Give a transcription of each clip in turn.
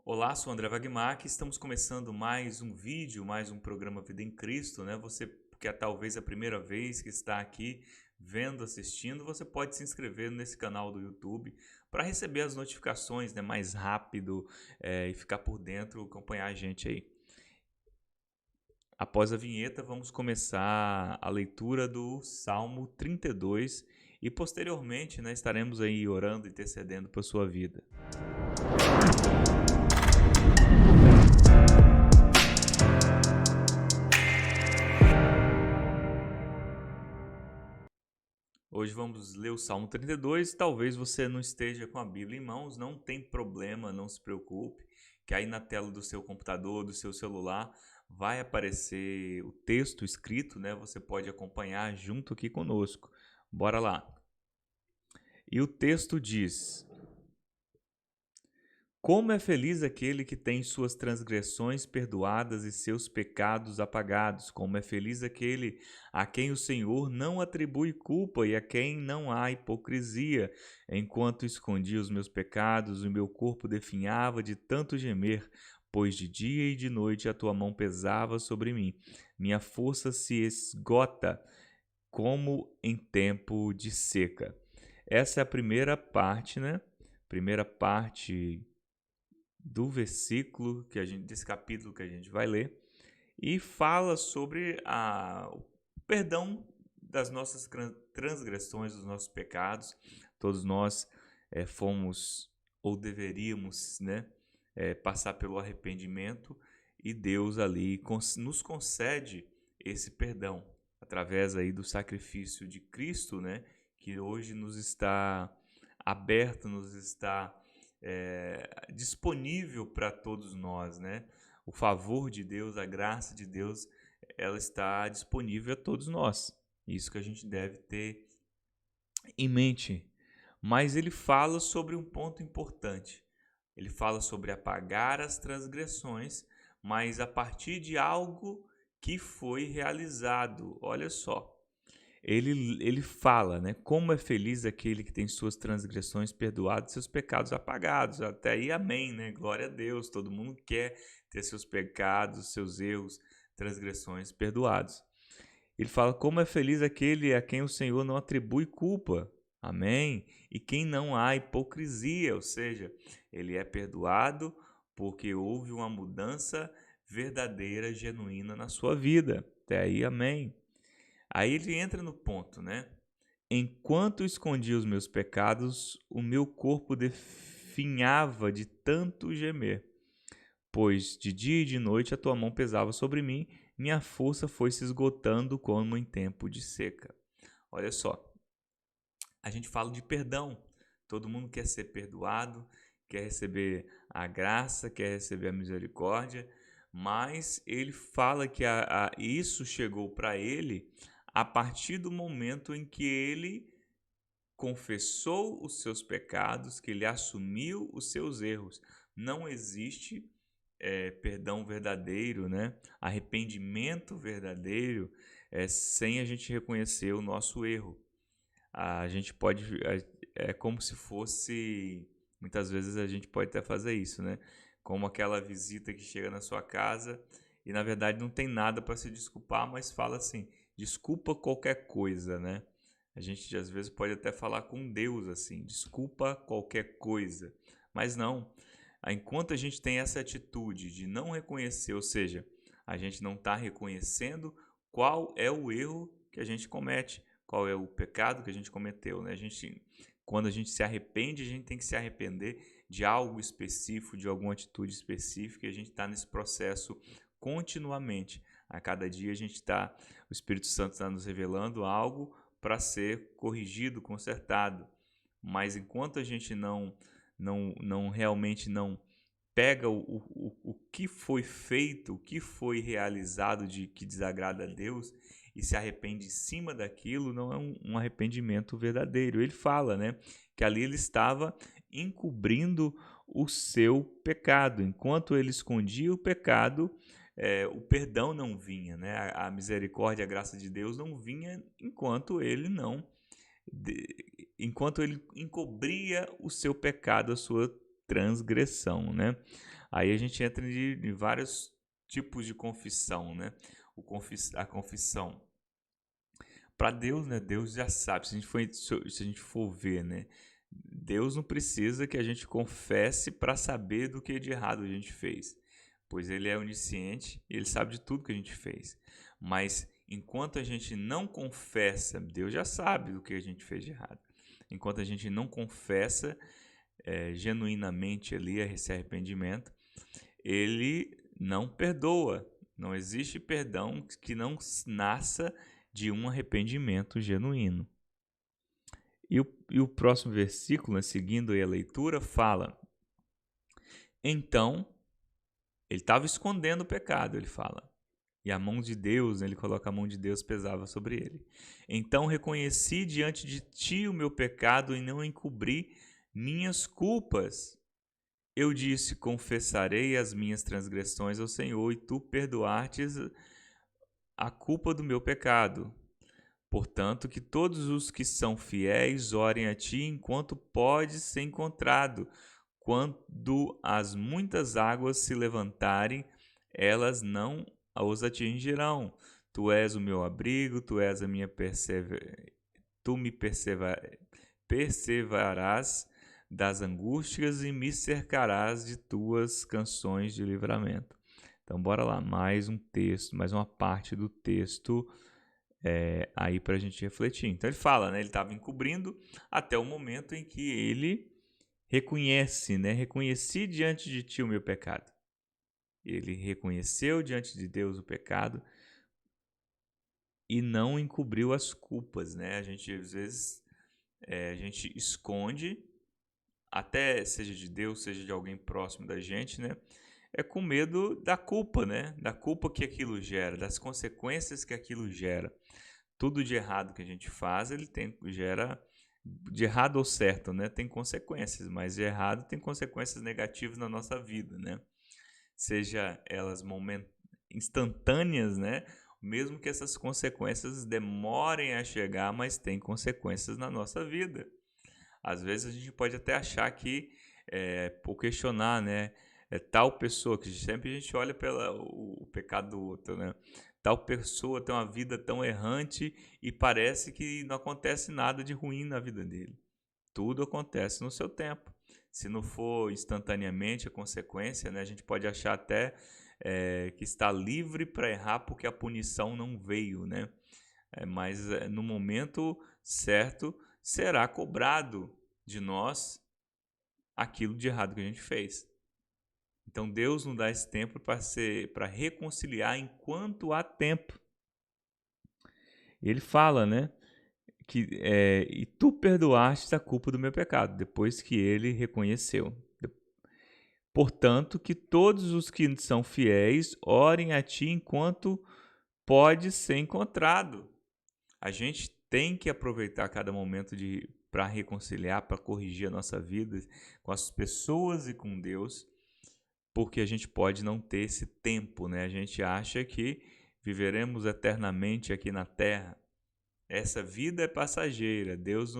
Olá, sou André Wagmark, estamos começando mais um vídeo, mais um programa Vida em Cristo, né? Você que é talvez a primeira vez que está aqui vendo, assistindo, você pode se inscrever nesse canal do YouTube para receber as notificações, né, mais rápido e ficar por dentro, acompanhar a gente aí. Após a vinheta, vamos começar a leitura do Salmo 32 e posteriormente, né, estaremos aí orando e intercedendo por sua vida. Hoje vamos ler o Salmo 32. Talvez você não esteja com a Bíblia em mãos, não tem problema, não se preocupe, que aí na tela do seu computador, do seu celular, vai aparecer o texto escrito, né? Você pode acompanhar junto aqui conosco. Bora lá. E o texto diz: Como é feliz aquele que tem suas transgressões perdoadas e seus pecados apagados. Como é feliz aquele a quem o Senhor não atribui culpa e a quem não há hipocrisia. Enquanto escondia os meus pecados, o meu corpo definhava de tanto gemer, pois de dia e de noite a tua mão pesava sobre mim. Minha força se esgota como em tempo de seca. Essa é a primeira parte, né? Primeira parte do versículo desse capítulo que a gente vai ler, e fala sobre o perdão das nossas transgressões, dos nossos pecados. Todos nós fomos ou deveríamos, né, passar pelo arrependimento, e Deus ali nos concede esse perdão através aí do sacrifício de Cristo, né, que hoje nos está aberto, nos está disponível para todos nós, né? O favor de Deus, a graça de Deus, ela está disponível a todos nós. Isso que a gente deve ter em mente. Mas ele fala sobre um ponto importante. Ele fala sobre apagar as transgressões, mas a partir de algo que foi realizado. Olha só. Ele fala, né? Como é feliz aquele que tem suas transgressões perdoadas, seus pecados apagados. Até aí, amém, né? Glória a Deus. Todo mundo quer ter seus pecados, seus erros, transgressões perdoados. Ele fala, como é feliz aquele a quem o Senhor não atribui culpa. Amém? E quem não há hipocrisia, ou seja, ele é perdoado porque houve uma mudança verdadeira, genuína na sua vida. Até aí, amém. Aí ele entra no ponto, né? Enquanto escondia os meus pecados, o meu corpo definhava de tanto gemer. Pois de dia e de noite a tua mão pesava sobre mim, minha força foi se esgotando como em tempo de seca. Olha só, a gente fala de perdão. Todo mundo quer ser perdoado, quer receber a graça, quer receber a misericórdia, mas ele fala que isso chegou para ele a partir do momento em que ele confessou os seus pecados, que ele assumiu os seus erros. Não existe perdão verdadeiro, né? Arrependimento verdadeiro sem a gente reconhecer o nosso erro. A gente pode, é como se fosse, muitas vezes a gente pode até fazer isso, né? Como aquela visita que chega na sua casa e na verdade não tem nada para se desculpar, mas fala assim, desculpa qualquer coisa, né? A gente às vezes pode até falar com Deus assim, desculpa qualquer coisa, mas não. Enquanto a gente tem essa atitude de não reconhecer, ou seja, a gente não está reconhecendo qual é o erro que a gente comete, qual é o pecado que a gente cometeu, né? Quando a gente se arrepende, a gente tem que se arrepender de algo específico, de alguma atitude específica, e a gente está nesse processo continuamente. A cada dia o Espírito Santo está nos revelando algo para ser corrigido, consertado. Mas enquanto a gente não realmente não pega o que foi feito, o que foi realizado de que desagrada a Deus e se arrepende em cima daquilo, não é um arrependimento verdadeiro. Ele fala, né, que ali ele estava encobrindo o seu pecado. Enquanto ele escondia o pecado, o perdão não vinha, né? A misericórdia, a graça de Deus não vinha enquanto ele encobria o seu pecado, a sua transgressão, né? Aí a gente entra em vários tipos de confissão, né? A confissão para Deus, né? Deus já sabe. Se a gente for ver, né? Deus não precisa que a gente confesse para saber do que de errado a gente fez, pois Ele é onisciente e Ele sabe de tudo que a gente fez. Mas enquanto a gente não confessa, Deus já sabe do que a gente fez de errado. Enquanto a gente não confessa genuinamente ali esse arrependimento, Ele não perdoa. Não existe perdão que não nasça de um arrependimento genuíno. E o próximo versículo, né, seguindo aí a leitura, fala: então, ele estava escondendo o pecado, ele fala. E a mão de Deus, né, ele coloca a mão de Deus, pesava sobre ele. Então reconheci diante de ti o meu pecado e não encobri minhas culpas. Eu disse: confessarei as minhas transgressões ao Senhor, e tu perdoastes a culpa do meu pecado. Portanto, que todos os que são fiéis orem a ti enquanto pode ser encontrado. Quando as muitas águas se levantarem, elas não os atingirão. Tu és o meu abrigo, tu és a minha tu me perseverarás das angústias e me cercarás de tuas canções de livramento. Então, bora lá, mais um texto, mais uma parte do texto aí para a gente refletir. Então, ele fala, né? Ele estava encobrindo até o momento em que ele reconhece, né? Reconheci diante de ti o meu pecado. Ele reconheceu diante de Deus o pecado e não encobriu as culpas, né? A gente, às vezes, a gente esconde, até seja de Deus, seja de alguém próximo da gente, né? É com medo da culpa, né? Da culpa que aquilo gera, das consequências que aquilo gera. Tudo de errado que a gente faz, gera de errado ou certo, né? Tem consequências, mas de errado tem consequências negativas na nossa vida, né? Seja elas instantâneas, né? Mesmo que essas consequências demorem a chegar, mas tem consequências na nossa vida. Às vezes a gente pode até achar que, por questionar, né? Tal pessoa, que sempre a gente olha o pecado do outro, né? Tal pessoa tem uma vida tão errante e parece que não acontece nada de ruim na vida dele. Tudo acontece no seu tempo. Se não for instantaneamente a consequência, né, a gente pode achar até que está livre para errar porque a punição não veio, né? Mas no momento certo será cobrado de nós aquilo de errado que a gente fez. Então Deus nos dá esse tempo para reconciliar enquanto há tempo. Ele fala, né? E tu perdoaste a culpa do meu pecado, depois que ele reconheceu. Portanto, que todos os que são fiéis orem a ti enquanto pode ser encontrado. A gente tem que aproveitar cada momento para reconciliar, para corrigir a nossa vida com as pessoas e com Deus, porque a gente pode não ter esse tempo, né? A gente acha que viveremos eternamente aqui na Terra. Essa vida é passageira. Deus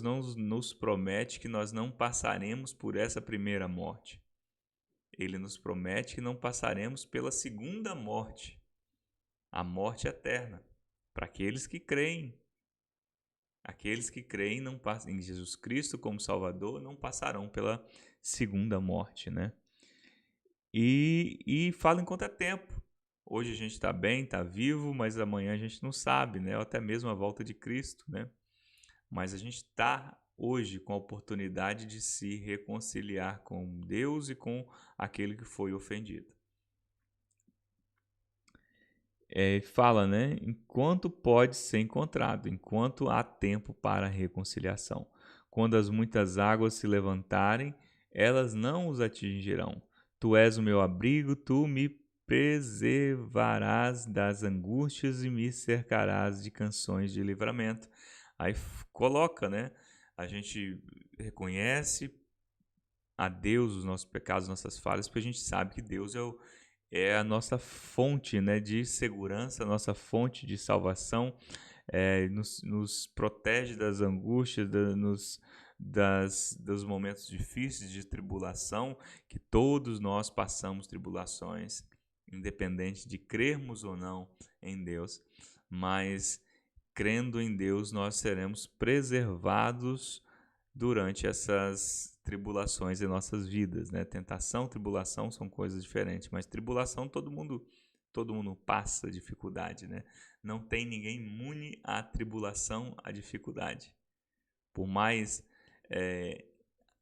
não nos promete que nós não passaremos por essa primeira morte. Ele nos promete que não passaremos pela segunda morte, a morte eterna, para aqueles que creem. Aqueles que creem em Jesus Cristo como Salvador não passarão pela segunda morte, né? E fala enquanto é tempo. Hoje a gente está bem, está vivo, mas amanhã a gente não sabe, né? Ou até mesmo a volta de Cristo, né? Mas a gente está hoje com a oportunidade de se reconciliar com Deus e com aquele que foi ofendido. Fala, né? Enquanto pode ser encontrado, enquanto há tempo para a reconciliação. Quando as muitas águas se levantarem, elas não os atingirão. Tu és o meu abrigo, tu me preservarás das angústias e me cercarás de canções de livramento. Aí coloca, né? A gente reconhece a Deus os nossos pecados, nossas falhas, porque a gente sabe que Deus é a nossa fonte, né, de segurança, a nossa fonte de salvação, nos protege das angústias, dos momentos difíceis de tribulação, que todos nós passamos tribulações, independente de crermos ou não em Deus, mas crendo em Deus nós seremos preservados durante essas tribulações em nossas vidas, né? Tentação, tribulação são coisas diferentes, mas tribulação todo mundo passa dificuldade, né? Não tem ninguém imune à tribulação, à dificuldade. Por mais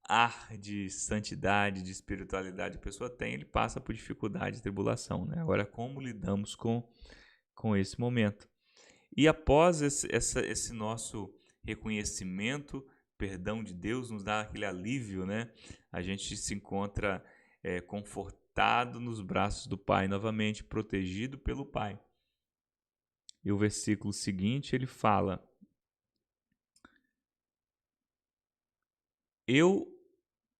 ar de santidade, de espiritualidade a pessoa tem, ele passa por dificuldade e tribulação, né? Agora, como lidamos com esse momento? E após esse nosso reconhecimento, perdão de Deus, nos dá aquele alívio, né? A gente se encontra confortado nos braços do Pai novamente, protegido pelo Pai. E o versículo seguinte, ele fala: Eu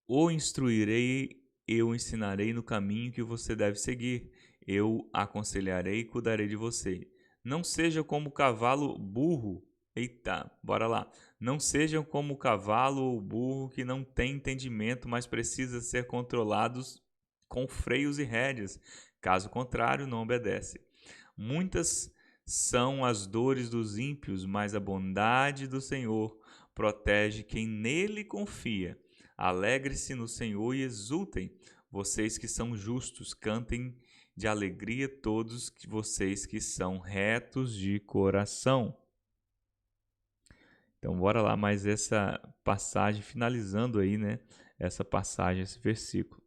o instruirei, eu ensinarei no caminho que você deve seguir. Eu aconselharei e cuidarei de você. Não seja como o cavalo burro. Eita, bora lá. Não sejam como o cavalo ou o burro que não tem entendimento, mas precisa ser controlados com freios e rédeas. Caso contrário, não obedece. Muitas são as dores dos ímpios, mas a bondade do Senhor protege quem nele confia. Alegre-se no Senhor e exultem, vocês que são justos, cantem de alegria todos vocês que são retos de coração. Então, bora lá mais essa passagem, finalizando aí, né? Essa passagem, esse versículo.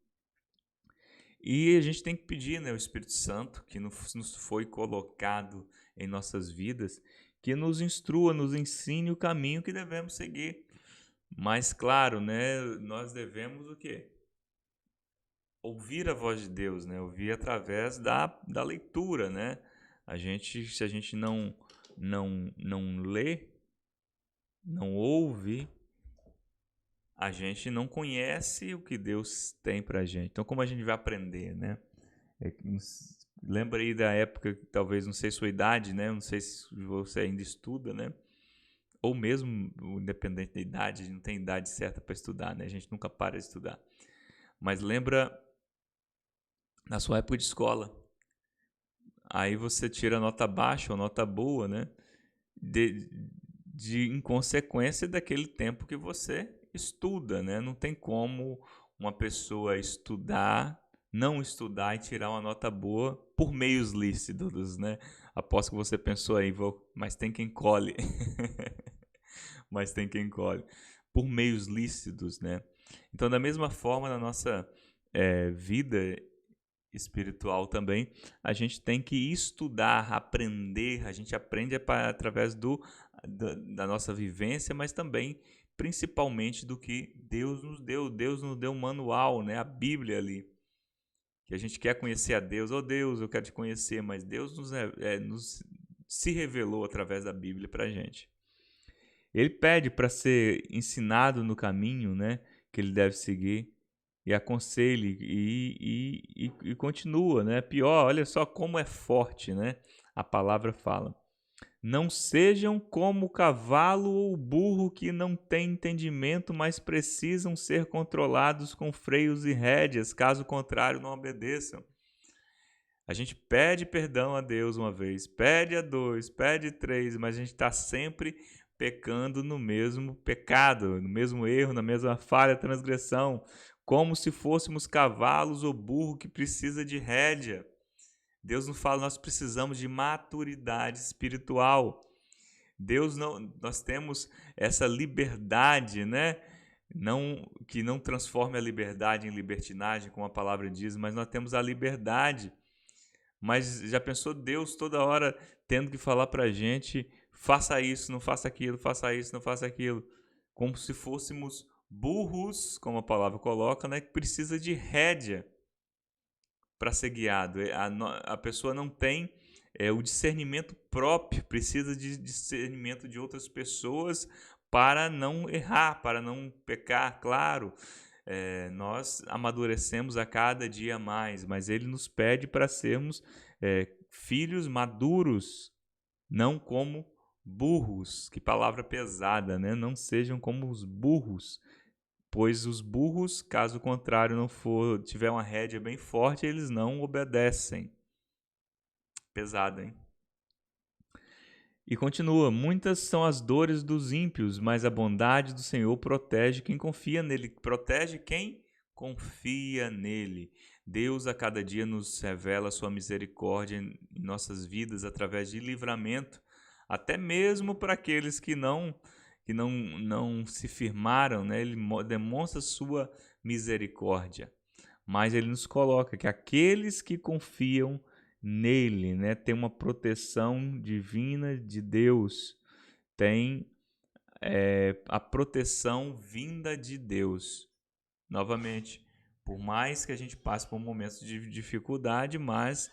E a gente tem que pedir, né, o Espírito Santo, que nos foi colocado em nossas vidas, que nos instrua, nos ensine o caminho que devemos seguir. Mas, claro, né, nós devemos o quê? Ouvir a voz de Deus, né? Ouvir através da leitura, né? Se a gente não lê, não ouve, a gente não conhece o que Deus tem pra gente. Então, como a gente vai aprender, né? Lembra aí da época, talvez, não sei sua idade, né? Não sei se você ainda estuda, né? Ou mesmo, independente da idade, não tem idade certa para estudar, né? A gente nunca para de estudar. Mas lembra na sua época de escola. Aí você tira nota baixa ou nota boa, né? Em consequência daquele tempo que você estuda, né? Não tem como uma pessoa não estudar e tirar uma nota boa por meios lícitos, né? Aposto que você pensou aí, mas tem quem colhe. Mas tem quem colhe. Por meios lícitos, né? Então, da mesma forma, na nossa vida espiritual também, a gente tem que estudar, aprender. A gente aprende através da nossa vivência, mas também, principalmente, do que Deus nos deu. Deus nos deu um manual, né? A Bíblia ali. Que a gente quer conhecer a Deus. Oh Deus, eu quero te conhecer, mas Deus nos se revelou através da Bíblia para a gente. Ele pede para ser ensinado no caminho, né, que ele deve seguir, e aconselhe e continua, né? Pior, olha só como é forte, né? A palavra fala: não sejam como o cavalo ou o burro que não têm entendimento, mas precisam ser controlados com freios e rédeas, caso contrário, não obedeçam. A gente pede perdão a Deus uma vez, pede a dois, pede três, mas a gente está sempre pecando no mesmo pecado, no mesmo erro, na mesma falha, transgressão, como se fôssemos cavalos ou burro que precisa de rédea. Deus nos fala, nós precisamos de maturidade espiritual. Nós temos essa liberdade, né? Que não transforme a liberdade em libertinagem, como a palavra diz, mas nós temos a liberdade. Mas já pensou Deus toda hora tendo que falar para a gente: faça isso, não faça aquilo, faça isso, não faça aquilo. Como se fôssemos burros, como a palavra coloca, né, que precisa de rédea para ser guiado. A pessoa não tem o discernimento próprio, precisa de discernimento de outras pessoas para não errar, para não pecar, claro. Nós amadurecemos a cada dia mais, mas ele nos pede para sermos filhos maduros, não como burros, que palavra pesada, né? Não sejam como os burros, pois os burros, caso contrário não tiver uma rédea bem forte, eles não obedecem. Pesado, hein? E continua: muitas são as dores dos ímpios, mas a bondade do Senhor protege quem confia nele. Protege quem confia nele. Deus a cada dia nos revela a sua misericórdia em nossas vidas através de livramento, até mesmo para aqueles que não se firmaram, né? Ele demonstra sua misericórdia. Mas ele nos coloca que aqueles que confiam nele, né, tem uma proteção divina de Deus, tem a proteção vinda de Deus. Novamente, por mais que a gente passe por momentos de dificuldade, mas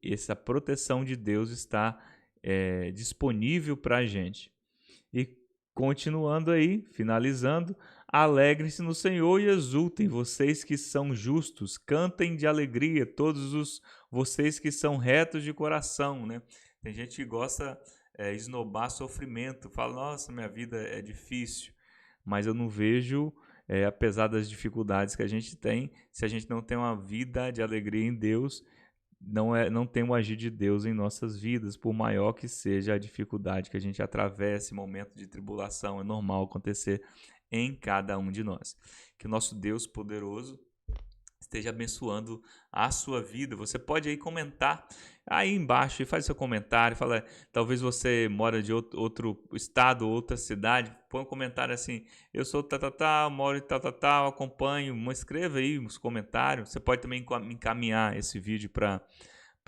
essa proteção de Deus está disponível para a gente. E continuando aí, finalizando: alegrem-se no Senhor e exultem, vocês que são justos, cantem de alegria, vocês que são retos de coração, né? Tem gente que gosta de esnobar sofrimento, fala, nossa, minha vida é difícil, mas eu não vejo, apesar das dificuldades que a gente tem, se a gente não tem uma vida de alegria em Deus, não tem o agir de Deus em nossas vidas, por maior que seja a dificuldade que a gente atravesse, momento de tribulação, é normal acontecer em cada um de nós. Que o nosso Deus poderoso esteja abençoando a sua vida. Você pode aí comentar aí embaixo e faz seu comentário, fala, talvez você mora de outro estado, outra cidade, põe um comentário assim, eu sou tal, moro em tal, acompanho, escreva aí uns comentários. Você pode também encaminhar esse vídeo para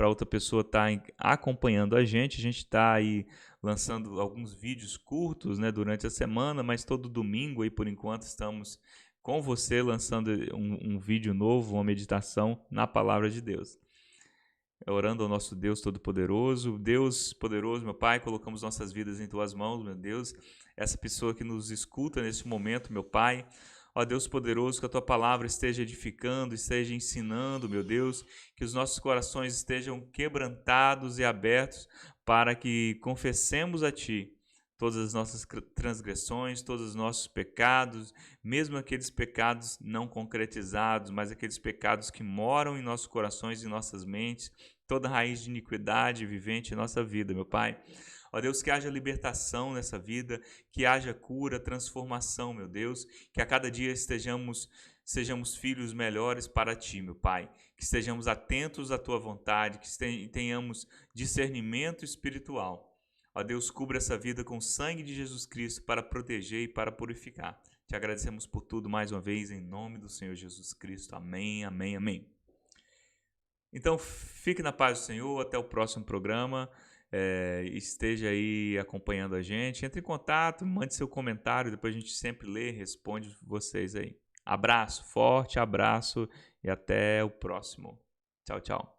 outra pessoa estar acompanhando a gente está aí lançando alguns vídeos curtos, né, durante a semana, mas todo domingo aí por enquanto estamos com você lançando um vídeo novo, uma meditação na Palavra de Deus. Orando ao nosso Deus Todo-Poderoso. Deus poderoso, meu Pai, colocamos nossas vidas em Tuas mãos, meu Deus. Essa pessoa que nos escuta nesse momento, meu Pai. Ó Deus poderoso, que a Tua Palavra esteja edificando, esteja ensinando, meu Deus. Que os nossos corações estejam quebrantados e abertos para que confessemos a Ti todas as nossas transgressões, todos os nossos pecados, mesmo aqueles pecados não concretizados, mas aqueles pecados que moram em nossos corações e nossas mentes, toda raiz de iniquidade vivente em nossa vida, meu Pai. Ó Deus, que haja libertação nessa vida, que haja cura, transformação, meu Deus, que a cada dia sejamos filhos melhores para Ti, meu Pai, que estejamos atentos à Tua vontade, que tenhamos discernimento espiritual. Ó Deus, cubra essa vida com o sangue de Jesus Cristo para proteger e para purificar. Te agradecemos por tudo mais uma vez, em nome do Senhor Jesus Cristo. Amém, amém, amém. Então, fique na paz do Senhor, até o próximo programa. Esteja aí acompanhando a gente. Entre em contato, mande seu comentário, depois a gente sempre lê e responde vocês aí. Abraço, forte abraço e até o próximo. Tchau, tchau.